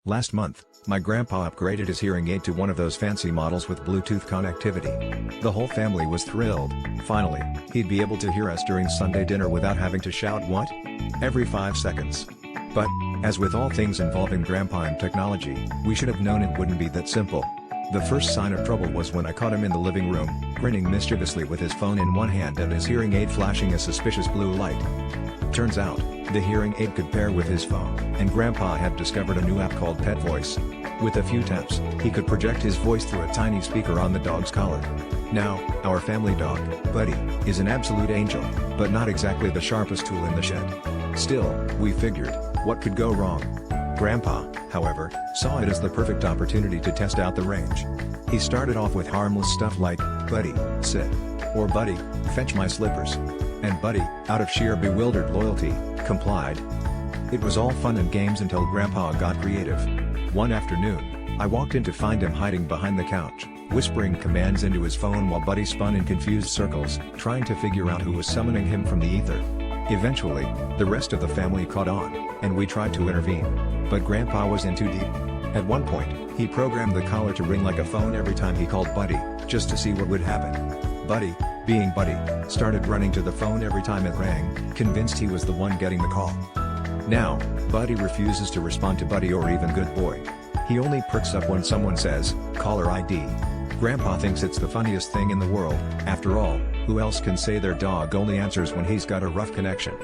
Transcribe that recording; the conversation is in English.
Last month, my grandpa upgraded his hearing aid to one of those fancy models with Bluetooth connectivity. The whole family was thrilled. Finally, he'd be able to hear us during Sunday dinner without having to shout "what?" every 5 seconds. But, as with all things involving grandpa and technology, we should have known it wouldn't be that simple. The first sign of trouble was when I caught him in the living room, grinning mischievously with his phone in one hand and his hearing aid flashing a suspicious blue light. Turns out, the hearing aid could pair with his phone, and Grandpa had discovered a new app called Pet Voice. With a few taps, he could project his voice through a tiny speaker on the dog's collar. Now, our family dog, Buddy, is an absolute angel, but not exactly the sharpest tool in the shed. Still, we figured, what could go wrong? Grandpa, however, saw it as the perfect opportunity to test out the range. He started off with harmless stuff like, "Buddy, sit," or "Buddy, fetch my slippers." And Buddy, out of sheer bewildered loyalty, complied. It was all fun and games until Grandpa got creative. One afternoon, I walked in to find him hiding behind the couch, whispering commands into his phone while Buddy spun in confused circles, trying to figure out who was summoning him from the ether. Eventually, the rest of the family caught on, and we tried to intervene. But Grandpa was in too deep. At one point, he programmed the collar to ring like a phone every time he called Buddy, just to see what would happen. Buddy, being Buddy, started running to the phone every time it rang, convinced he was the one getting the call. Now, Buddy refuses to respond to Buddy or even Good Boy. He only perks up when someone says, "Caller ID." Grandpa thinks it's the funniest thing in the world. After all, who else can say their dog only answers when he's got a rough connection?